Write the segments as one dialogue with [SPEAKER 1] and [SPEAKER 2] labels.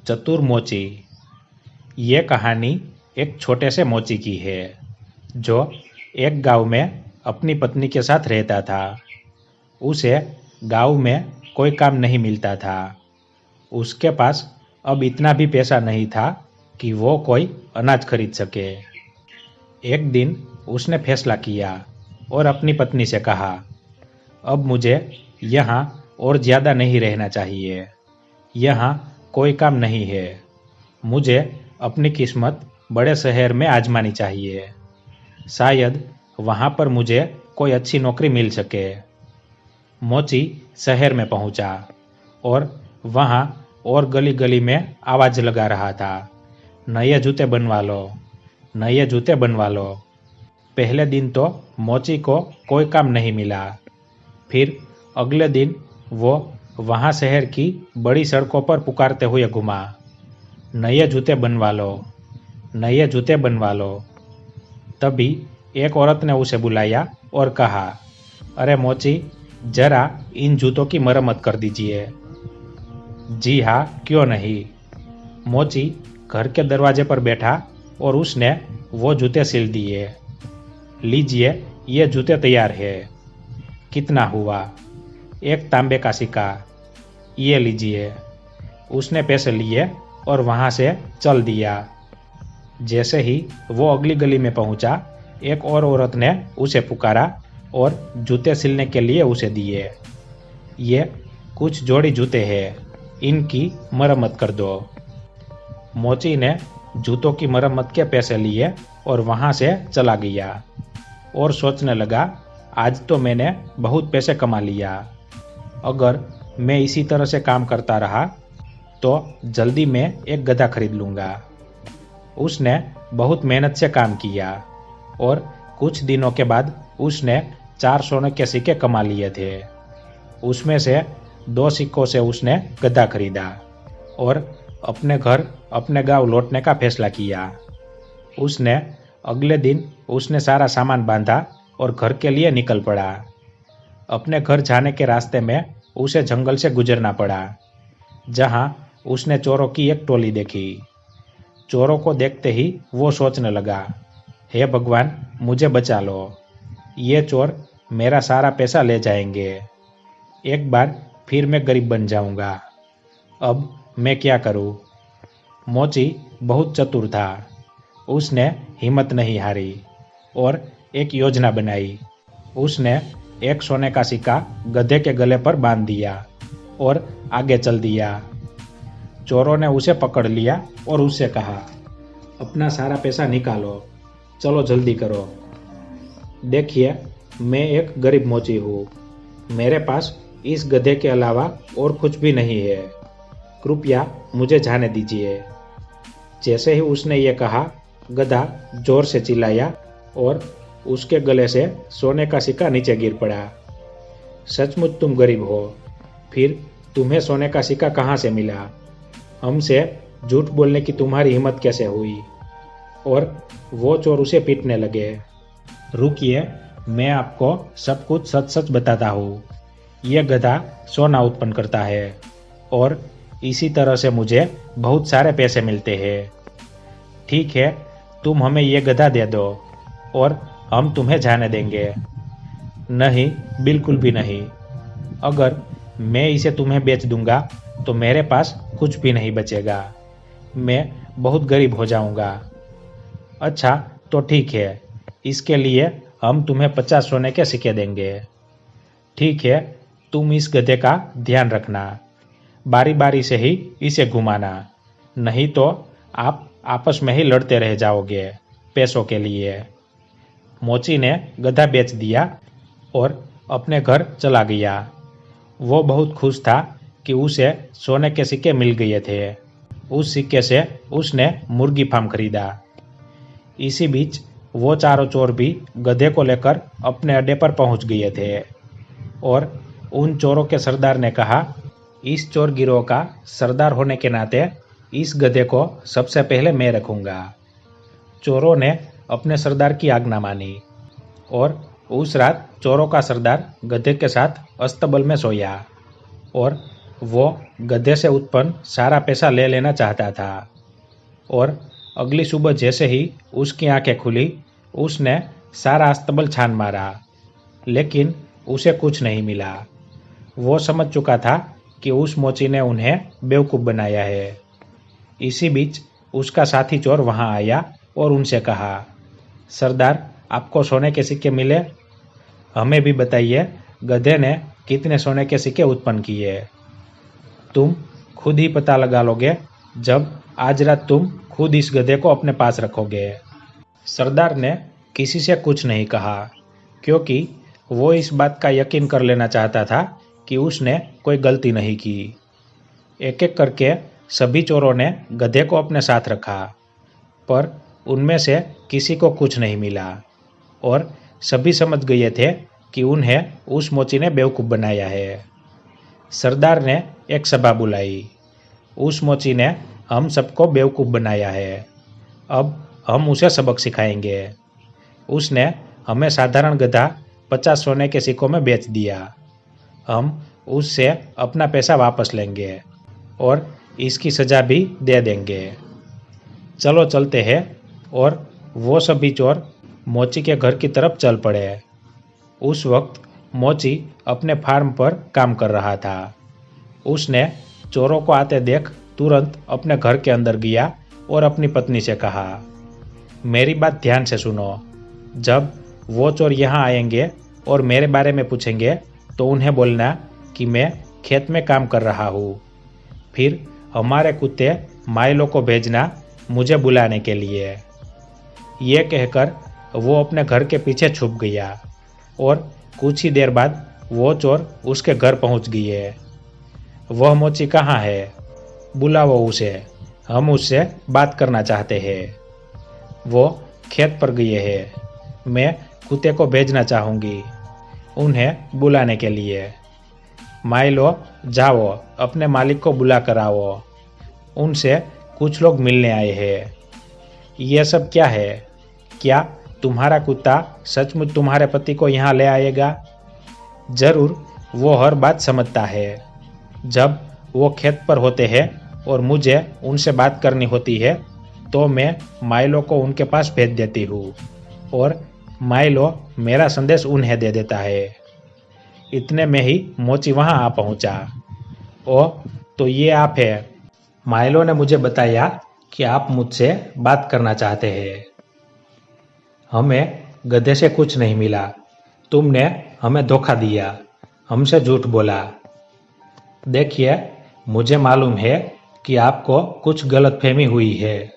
[SPEAKER 1] चतुर मोची। ये कहानी एक छोटे से मोची की है जो एक गांव में अपनी पत्नी के साथ रहता था। उसे गांव में कोई काम नहीं मिलता था। उसके पास अब इतना भी पैसा नहीं था कि वो कोई अनाज खरीद सके। एक दिन उसने फैसला किया और अपनी पत्नी से कहा, अब मुझे यहाँ और ज़्यादा नहीं रहना चाहिए। यहाँ कोई काम नहीं है। मुझे अपनी किस्मत बड़े शहर में आजमानी चाहिए। शायद वहाँ पर मुझे कोई अच्छी नौकरी मिल सके। मोची शहर में पहुँचा और वहाँ और गली गली में आवाज़ लगा रहा था, नए जूते बनवा लो, नए जूते बनवा लो। पहले दिन तो मोची को कोई काम नहीं मिला। फिर अगले दिन वो वहाँ शहर की बड़ी सड़कों पर पुकारते हुए घुमा, नए जूते बनवा लो, नए जूते बनवा लो। तभी एक औरत ने उसे बुलाया और कहा, अरे मोची, जरा इन जूतों की मरम्मत कर दीजिए। जी हाँ, क्यों नहीं। मोची घर के दरवाजे पर बैठा और उसने वो जूते सिल दिए। लीजिए, ये जूते तैयार है। कितना हुआ? एक तांबे का सिक्का। ये लीजिए। उसने पैसे लिए और वहाँ से चल दिया। जैसे ही वो अगली गली में पहुँचा, एक और औरत ने उसे पुकारा और जूते सिलने के लिए उसे दिए। ये कुछ जोड़ी जूते हैं, इनकी मरम्मत कर दो। मोची ने जूतों की मरम्मत के पैसे लिए और वहाँ से चला गया और सोचने लगा, आज तो मैंने बहुत पैसे कमा लिया। अगर मैं इसी तरह से काम करता रहा तो जल्दी मैं एक गधा खरीद लूँगा। उसने बहुत मेहनत से काम किया और कुछ दिनों के बाद उसने 4 सोने के सिक्के कमा लिए थे। उसमें से 2 सिक्कों से उसने गधा खरीदा और अपने घर अपने गांव लौटने का फैसला किया। उसने अगले दिन उसने सारा सामान बांधा और घर के लिए निकल पड़ा। अपने घर जाने के रास्ते में उसे जंगल से गुजरना पड़ा, जहां उसने चोरों की एक टोली देखी। चोरों को देखते ही वो सोचने लगा, हे भगवान, मुझे बचा लो। ये चोर मेरा सारा पैसा ले जाएंगे। एक बार फिर मैं गरीब बन जाऊंगा। अब मैं क्या करूं? मोची बहुत चतुर था। उसने हिम्मत नहीं हारी और एक योजना बनाई। उसने एक सोने का सिक्का गधे के गले पर बांध दिया और आगे चल दिया। चोरों ने उसे पकड़ लिया और उससे कहा, अपना सारा पैसा निकालो, चलो जल्दी करो। देखिए, मैं एक गरीब मोची हूँ। मेरे पास इस गधे के अलावा और कुछ भी नहीं है। कृपया मुझे जाने दीजिए। जैसे ही उसने ये कहा, गधा जोर से चिल्लाया और उसके गले से सोने का सिक्का नीचे गिर पड़ा। सचमुच तुम गरीब हो, फिर तुम्हें सोने का सिक्का कहाँ से मिला? हमसे झूठ बोलने की तुम्हारी हिम्मत कैसे हुई? और वो चोर उसे पीटने लगे। रुकिए, मैं आपको सब कुछ सच सच बताता हूँ। ये गधा सोना उत्पन्न करता है और इसी तरह से मुझे बहुत सारे पैसे मिलते हैं। ठीक है, तुम हमें ये गधा दे दो और हम तुम्हें जाने देंगे। नहीं, बिल्कुल भी नहीं। अगर मैं इसे तुम्हें बेच दूंगा तो मेरे पास कुछ भी नहीं बचेगा। मैं बहुत गरीब हो जाऊंगा। अच्छा, तो ठीक है, इसके लिए हम तुम्हें 50 सोने के सिक्के देंगे। ठीक है, तुम इस गधे का ध्यान रखना। बारी बारी से ही इसे घुमाना, नहीं तो आप आपस में ही लड़ते रह जाओगे पैसों के लिए। मोची ने गधा बेच दिया और अपने घर चला गया। वो बहुत खुश था कि उसे सोने के सिक्के मिल गए थे। उस सिक्के से उसने मुर्गी फार्म खरीदा। इसी बीच वो चारों चोर भी गधे को लेकर अपने अड्डे पर पहुंच गए थे और उन चोरों के सरदार ने कहा, इस चोर गिरोह का सरदार होने के नाते इस गधे को सबसे पहले मैं रखूंगा। चोरों ने अपने सरदार की आज्ञा मानी और उस रात चोरों का सरदार गधे के साथ अस्तबल में सोया और वो गधे से उत्पन्न सारा पैसा ले लेना चाहता था और अगली सुबह जैसे ही उसकी आंखें खुली, उसने सारा अस्तबल छान मारा, लेकिन उसे कुछ नहीं मिला। वो समझ चुका था कि उस मोची ने उन्हें बेवकूफ़ बनाया है। इसी बीच उसका साथी चोर वहां आया और उनसे कहा, सरदार, आपको सोने के सिक्के मिले? हमें भी बताइए, गधे ने कितने सोने के सिक्के उत्पन्न किए? तुम खुद ही पता लगा लोगे जब आज रात तुम खुद इस गधे को अपने पास रखोगे। सरदार ने किसी से कुछ नहीं कहा, क्योंकि वो इस बात का यकीन कर लेना चाहता था कि उसने कोई गलती नहीं की। एक एक करके सभी चोरों ने गधे को अपने साथ रखा, पर उनमें से किसी को कुछ नहीं मिला और सभी समझ गए थे कि उन्हें उस मोची ने बेवकूफ़ बनाया है। सरदार ने एक सभा बुलाई। उस मोची ने हम सबको बेवकूफ़ बनाया है, अब हम उसे सबक सिखाएंगे। उसने हमें साधारण गधा 50 सोने के सिक्कों में बेच दिया। हम उससे अपना पैसा वापस लेंगे और इसकी सज़ा भी दे देंगे। चलो चलते हैं। और वो सभी चोर मोची के घर की तरफ चल पड़े। उस वक्त मोची अपने फार्म पर काम कर रहा था। उसने चोरों को आते देख तुरंत अपने घर के अंदर गया और अपनी पत्नी से कहा, मेरी बात ध्यान से सुनो। जब वो चोर यहाँ आएंगे और मेरे बारे में पूछेंगे तो उन्हें बोलना कि मैं खेत में काम कर रहा हूँ। फिर हमारे कुत्ते माइलो को भेजना मुझे बुलाने के लिए। ये कहकर वो अपने घर के पीछे छुप गया और कुछ ही देर बाद वो चोर उसके घर पहुंच गए। वह मोची कहाँ है? बुलाओ उसे, हम उससे बात करना चाहते हैं। वो खेत पर गए हैं। मैं कुत्ते को भेजना चाहूँगी उन्हें बुलाने के लिए। माइलो, जाओ अपने मालिक को बुला कर आओ, उनसे कुछ लोग मिलने आए हैं। यह सब क्या है? क्या तुम्हारा कुत्ता सचमुच तुम्हारे पति को यहाँ ले आएगा? जरूर, वो हर बात समझता है। जब वो खेत पर होते हैं और मुझे उनसे बात करनी होती है तो मैं माइलो को उनके पास भेज देती हूँ और माइलो मेरा संदेश उन्हें दे देता है। इतने में ही मोची वहाँ आ पहुँचा। ओह, तो ये आप है। माइलो ने मुझे बताया कि आप मुझसे बात करना चाहते हैं। हमें गधे से कुछ नहीं मिला। तुमने हमें धोखा दिया, हमसे झूठ बोला। देखिए, मुझे मालूम है कि आपको कुछ गलतफहमी हुई है।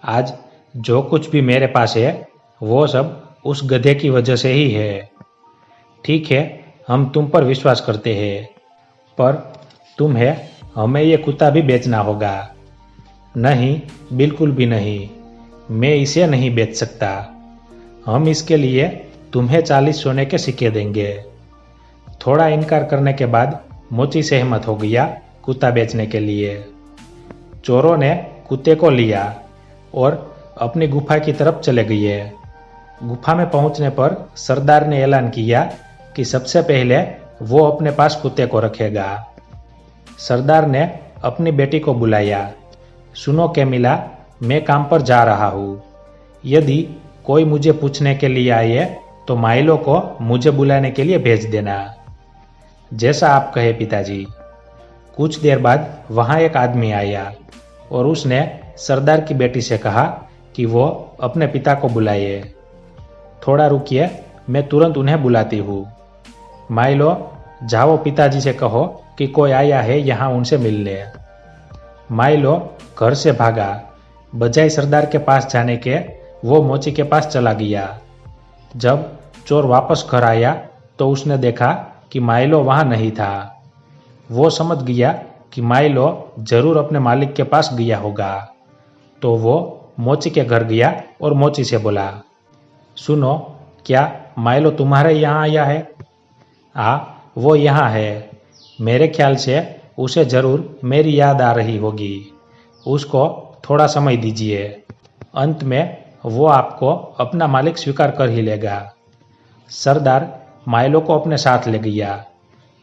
[SPEAKER 1] आज जो कुछ भी मेरे पास है वो सब उस गधे की वजह से ही है। ठीक है, हम तुम पर विश्वास करते हैं, पर तुम्हें हमें ये कुत्ता भी बेचना होगा। नहीं, बिल्कुल भी नहीं, मैं इसे नहीं बेच सकता। हम इसके लिए तुम्हें 40 सोने के सिक्के देंगे। थोड़ा इनकार करने के बाद मोची सहमत हो गया कुत्ता बेचने के लिए। चोरों ने कुत्ते को लिया और अपनी गुफा की तरफ चले गए। गुफा में पहुंचने पर सरदार ने ऐलान किया कि सबसे पहले वो अपने पास कुत्ते को रखेगा। सरदार ने अपनी बेटी को बुलाया। सुनो कैमिला, मैं काम पर जा रहा हूँ। यदि कोई मुझे पूछने के लिए आए तो माइलो को मुझे बुलाने के लिए भेज देना। जैसा आप कहे पिताजी। कुछ देर बाद वहाँ एक आदमी आया और उसने सरदार की बेटी से कहा कि वो अपने पिता को बुलाए। थोड़ा रुकिए, मैं तुरंत उन्हें बुलाती हूँ। माइलो, जाओ पिताजी से कहो कि कोई आया है यहाँ उनसे मिलने। माइलो घर से भागा। बजाय सरदार के पास जाने के वो मोची के पास चला गया। जब चोर वापस घर आया तो उसने देखा कि माइलो वहाँ नहीं था। वो समझ गया कि माइलो जरूर अपने मालिक के पास गया होगा। तो वो मोची के घर गया और मोची से बोला, सुनो, क्या माइलो तुम्हारे यहाँ आया है? वो यहाँ है। मेरे ख्याल से उसे जरूर मेरी याद आ रही होगी। उसको थोड़ा समय दीजिए। अंत में वो आपको अपना मालिक स्वीकार कर ही लेगा। सरदार माइलो को अपने साथ ले गया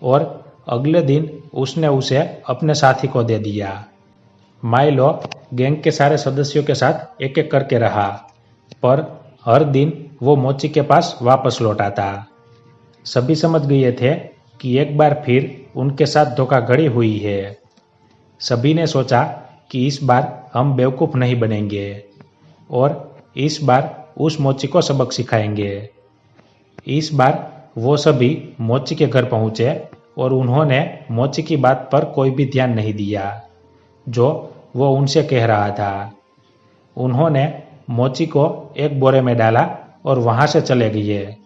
[SPEAKER 1] और अगले दिन उसने उसे अपने साथी को दे दिया। माइलो गैंग के सारे सदस्यों के साथ एक एक करके रहा, पर हर दिन वो मोची के पास वापस लौट आता। सभी समझ गए थे कि एक बार फिर उनके साथ धोखाधड़ी हुई है। सभी ने सोचा कि इस बार हम बेवकूफ़ नहीं बनेंगे और इस बार उस मोची को सबक सिखाएंगे। इस बार वो सभी मोची के घर पहुंचे और उन्होंने मोची की बात पर कोई भी ध्यान नहीं दिया जो वो उनसे कह रहा था। उन्होंने मोची को एक बोरे में डाला और वहां से चले गए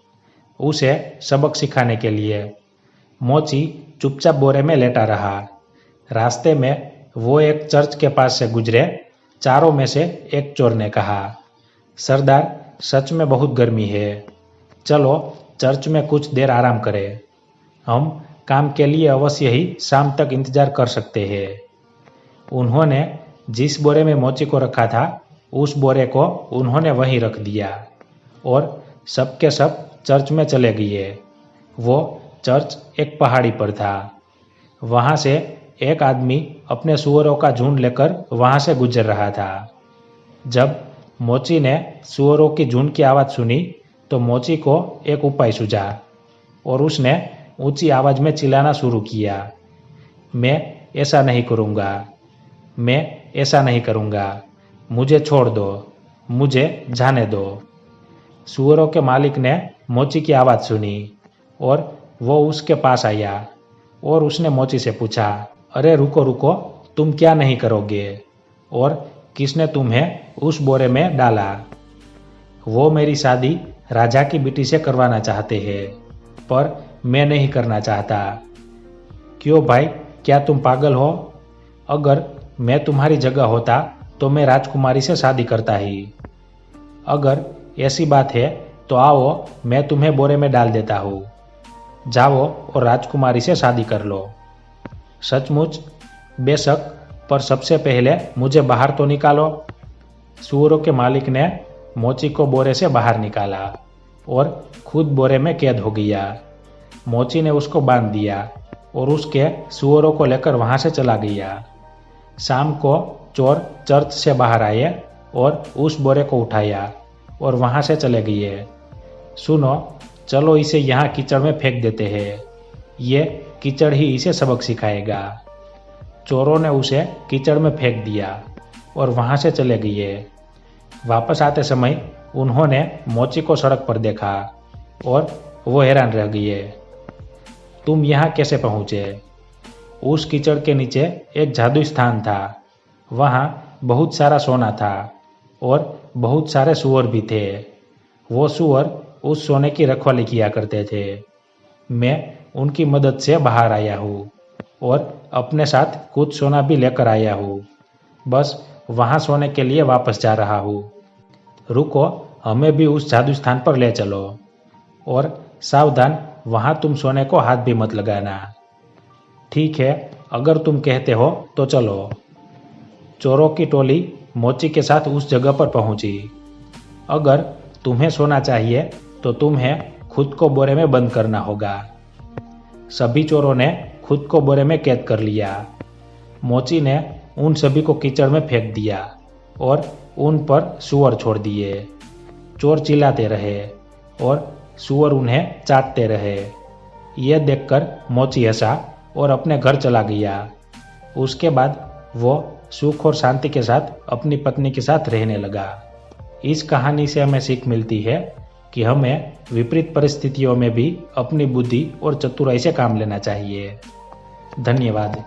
[SPEAKER 1] उसे सबक सिखाने के लिए। मोची चुपचाप बोरे में लेटा रहा। रास्ते में वो एक चर्च के पास से गुजरे। चारों में से एक चोर ने कहा, सरदार, सच में बहुत गर्मी है, चलो चर्च में कुछ देर आराम करें। हम काम के लिए अवश्य ही शाम तक इंतजार कर सकते हैं। उन्होंने जिस बोरे में मोची को रखा था उस बोरे को उन्होंने वहीं रख दिया और सबके सब चर्च में चले गए। वो चर्च एक पहाड़ी पर था। वहां से एक आदमी अपने सुअरों का झुंड लेकर वहां से गुजर रहा था। जब मोची ने सुअरों की झुंड की आवाज़ सुनी तो मोची को एक उपाय सूझा और उसने ऊंची आवाज़ में चिल्लाना शुरू किया, मैं ऐसा नहीं करूँगा, मैं ऐसा नहीं करूँगा, मुझे छोड़ दो, मुझे जाने दो। सुअरों के मालिक ने मोची की आवाज़ सुनी और वो उसके पास आया और उसने मोची से पूछा, अरे रुको रुको, तुम क्या नहीं करोगे और किसने तुम्हें उस बोरे में डाला? वो मेरी शादी राजा की बेटी से करवाना चाहते हैं, पर मैं नहीं करना चाहता। क्यों भाई, क्या तुम पागल हो? अगर मैं तुम्हारी जगह होता तो मैं राजकुमारी से शादी करता ही। अगर ऐसी बात है तो आओ, मैं तुम्हें बोरे में डाल देता हूँ। जाओ और राजकुमारी से शादी कर लो। सचमुच? बेशक, पर सबसे पहले मुझे बाहर तो निकालो। सुअरों के मालिक ने मोची को बोरे से बाहर निकाला और खुद बोरे में कैद हो गया। मोची ने उसको बांध दिया और उसके सुअरों को लेकर वहां से चला गया। शाम को चोर चर्च से बाहर आए और उस बोरे को उठाया और वहां से चले गए। सुनो, चलो इसे यहाँ कीचड़ में फेंक देते हैं, ये कीचड़ ही इसे सबक सिखाएगा। चोरों ने उसे कीचड़ में फेंक दिया और वहां से चले गए। वापस आते समय उन्होंने मोची को सड़क पर देखा और वो हैरान रह गए। तुम यहाँ कैसे पहुँचे? उस कीचड़ के नीचे एक जादुई स्थान था। वहाँ बहुत सारा सोना था और बहुत सारे सूअर भी थे। वो सूअर उस सोने की रखवाली किया करते थे। मैं उनकी मदद से बाहर आया हूँ और अपने साथ कुछ सोना भी लेकर आया हूँ। बस वहाँ सोने के लिए वापस जा रहा हूँ। रुको, हमें भी उस जादू स्थान पर ले चलो और सावधान, वहाँ तुम सोने को हाथ भी मत लगाना। ठीक है, अगर तुम कहते हो तो चलो। चोरों की टोली मोची के साथ उस जगह पर पहुंची। अगर तुम्हें सोना चाहिए तो तुम्हें खुद को बोरे में बंद करना होगा। सभी चोरों ने खुद को बोरे में कैद कर लिया। मोची ने उन सभी को कीचड़ में फेंक दिया और उन पर सूअर छोड़ दिए। चोर चिल्लाते रहे और सूअर उन्हें चाटते रहे। यह देखकर मोची हंसा और अपने घर चला गया। उसके बाद वो सुख और शांति के साथ अपनी पत्नी के साथ रहने लगा। इस कहानी से हमें सीख मिलती है कि हमें विपरीत परिस्थितियों में भी अपनी बुद्धि और चतुराई से काम लेना चाहिए। धन्यवाद।